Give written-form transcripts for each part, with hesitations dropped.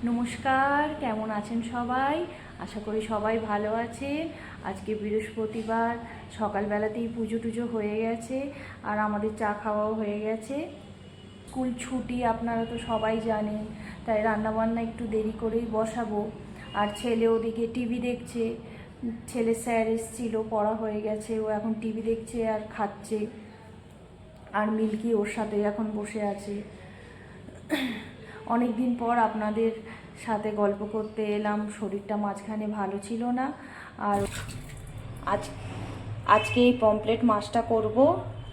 নমস্কার, কেমন আছেন সবাই? আশা করি সবাই ভালো আছেন। আজকে বৃহস্পতিবার, সকালবেলাতেই পুজো টুজো হয়ে গেছে আর আমাদের চা খাওয়াও হয়ে গেছে। স্কুল ছুটি আপনারা তো সবাই জানেন, তাই রান্নাবান্না একটু দেরি করেই বসাবো। আর ছেলে ওদিকে টিভি দেখছে। ছেলে স্যার এসেছিল, পড়া হয়ে গেছে, ও এখন টিভি দেখছে আর খাচ্ছে। আর মিল্কি ওর সাথে এখন বসে আছে। অনেক দিন পর আপনাদের সাথে গল্প করতে এলাম। শরীরটা মাঝখানে ভালো ছিল না। আর আজ আজকে এই পমফ্রেট মাছটা করব।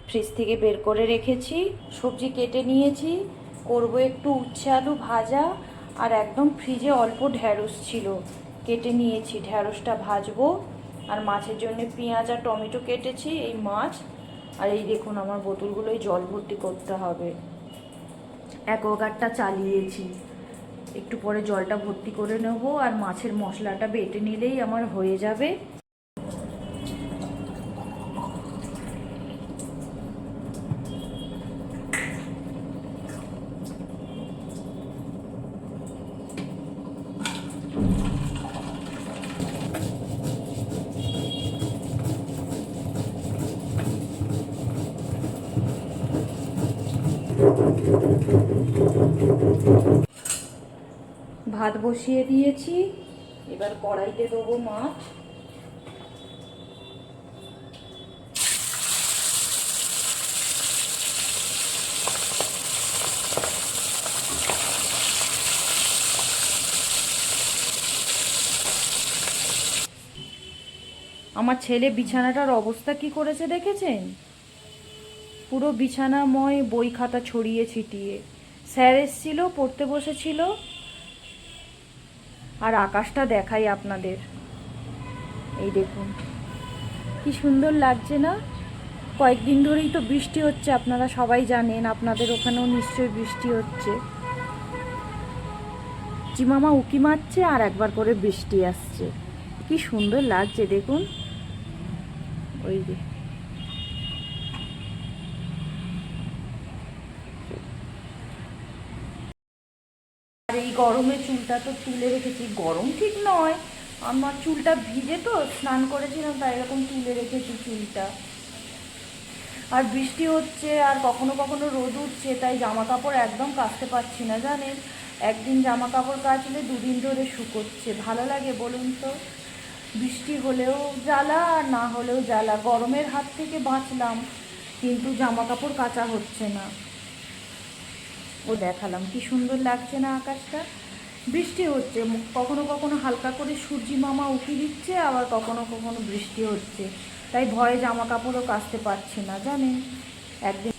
ফ্রিজ থেকে বের করে রেখেছি, সবজি কেটে নিয়েছি, করব একটু উচ্ছে আলু ভাজা। আর একদম ফ্রিজে অল্প ঢ্যাঁড়স ছিল, কেটে নিয়েছি, ঢ্যাঁড়সটা ভাজবো। আর মাছের জন্য পেঁয়াজ আর টমেটো কেটেছি, এই মাছ। আর এই দেখুন আমার বোতলগুলোই জল ভর্তি করতে হবে। অ্যাকোয়াগার্ডটা চালিয়েছি, একটু পরে জলটা ভর্তি করে নেব। আর মাছের মশলাটা বেটে নিলেই আমার হয়ে যাবে। ভাত বসিয়ে দিয়েছি, এবার কড়াইতে দেবো মাছ। আমার ছেলে বিছানাটার অবস্থা কি করেছে দেখেছেন? পুরো বিছানাময় বই খাতা ছড়িয়ে ছিটিয়ে। স্যার এসেছিল, পড়তে বসেছিল। আর আকাশটা দেখাই আপনাদের, এই দেখুন কি সুন্দর লাগছে না? কয়েকদিন ধরেই তো বৃষ্টি হচ্ছে, আপনারা সবাই জানেন। আপনাদের ওখানেও নিশ্চয়ই বৃষ্টি হচ্ছে। চিমামা উকি মারছে আর একবার করে বৃষ্টি আসছে। কি সুন্দর লাগছে দেখুন। ওই যে আর এই গরমে চুলটা তো তুলে রেখেছি। গরম ঠিক নয়, আমার চুলটা ভিজে তো, স্নান করেছিলাম তাই এরকম তুলে রেখেছি চুলটা। আর বৃষ্টি হচ্ছে আর কখনো কখনো রোদ উঠছে, তাই জামা কাপড় একদম কাচতে পারছি না জানেন। একদিন জামা কাপড় কাচলে দুদিন ধরে শুকোচ্ছে। ভালো লাগে বলুন তো? বৃষ্টি হলেও জ্বালা আর না হলেও জ্বালা। গরমের হাত থেকে বাঁচলাম, কিন্তু জামা কাপড় কাচা হচ্ছে না। ও দেখালাম কি সুন্দর লাগছে না আকাশটা? বৃষ্টি হচ্ছে, কখনো কখনো হালকা করে সূর্যি মামা উঁকি দিচ্ছে, আবার কখনো কখনো বৃষ্টি হচ্ছে। তাই ভয়ে জামা কাপড়ও কাচতে পারছি না জানেন একদিন।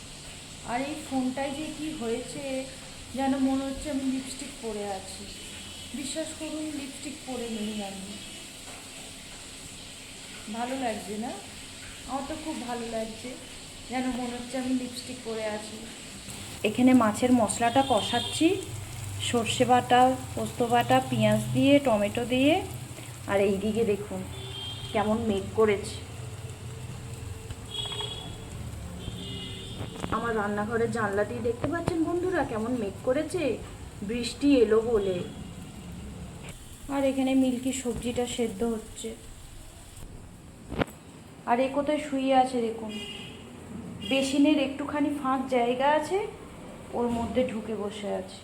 আর এই ফোনটায় যে কি হয়েছে যেন মনে হচ্ছে আমি লিপস্টিক পরে আছি। বিশ্বাস করুন, লিপস্টিক পরে নেই আমি। ভালো লাগছে না? আমার তো খুব ভালো লাগছে, যেন মনে হচ্ছে আমি লিপস্টিক পরে আছি। এখানে মাছের মশলাটা কষাচ্ছি, সর্ষে বাটা, পোস্ত বাটা, পেঁয়াজ দিয়ে, টমেটো দিয়ে। আর এই দিকে দেখুন কেমন মেঘ করেছে। আমার রান্নাঘরের জানলা দিয়ে দেখতে পাচ্ছেন বন্ধুরা কেমন মেঘ করেছে, বৃষ্টি এলো বলে। আর এখানে মিল্কি সবজিটা সেদ্ধ হচ্ছে। আর এ কোথায় শুয়ে আছে দেখুন, বেসিনের একটুখানি ফাঁক জায়গা আছে, ওর মধ্যে ঢুকে বসে আছে।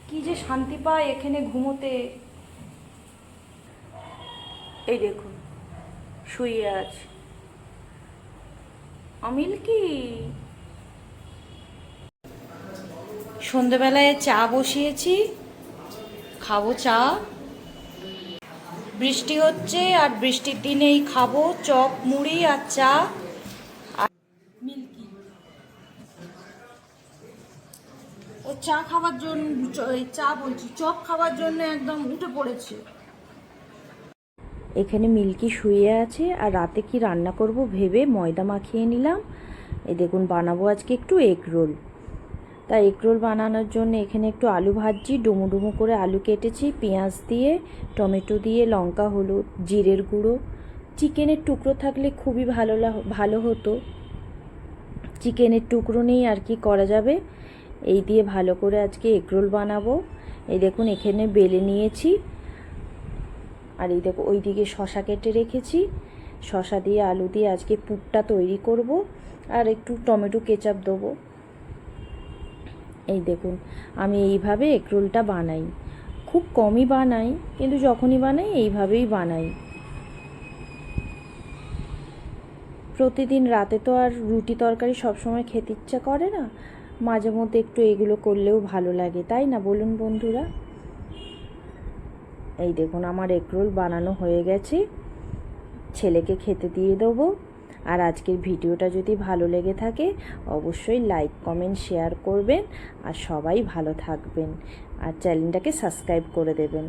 কি যে শান্তি পায় এখানে ঘুমোতে। এই দেখুন শুয়ে আছে অমিল। কি সন্ধেবেলায় চা বসিয়েছি, খাবো চা। বৃষ্টি হচ্ছে আর বৃষ্টির দিনেই খাবো চপ মুড়ি আর চা। আর মিল্কি ও চা খাবার জন্য, চা বলছি, চপ খাবার জন্য একদম উঠে পড়েছে। এখানে মিল্কি শুয়ে আছে। আর রাতে কি রান্না করব ভেবে ময়দা মাখিয়ে নিলাম। এই দেখুন বানাবো আজকে একটু এগ রোল। তাই এগ রোল বানানোর জন্য এখানে একটু আলু ভাজছি, ডুমো ডুমো করে আলু কেটেছি, পেঁয়াজ দিয়ে, টমেটো দিয়ে, লঙ্কা, হলুদ, জিরের গুঁড়ো। চিকেনের টুকরো থাকলে খুবই ভালো হতো। চিকেনের টুকরো নেই আর কি করা যাবে। এই দিয়ে ভালো করে আজকে এগ রোল বানাবো। এই দেখুন এখানে বেলে নিয়েছি, আর এই দেখো ওইদিকে শশা কেটে রেখেছি। শশা দিয়ে আলু দিয়ে আজকে পুরটা তৈরি করব, আর একটু টমেটো কেচাপ দেবো। এই দেখুন আমি এইভাবে এগরোলটা বানাই, খুব কমই বানাই, কিন্তু যখনই বানাই এইভাবেই বানাই। প্রতিদিন রাতে তো আর রুটি তরকারি সবসময় খেতে ইচ্ছা করে না, মাঝে মধ্যে একটু এগুলো করলেও ভালো লাগে, তাই না বলুন বন্ধুরা? এই দেখুন আমার এগরোল বানানো হয়ে গেছে, ছেলেকে খেতে দিয়ে দেবো। আর আজকের ভিডিওটা যদি ভালো লেগে থাকে অবশ্যই লাইক কমেন্ট শেয়ার করবেন, আর সবাই ভালো থাকবেন, আর চ্যানেলটাকে সাবস্ক্রাইব করে দেবেন।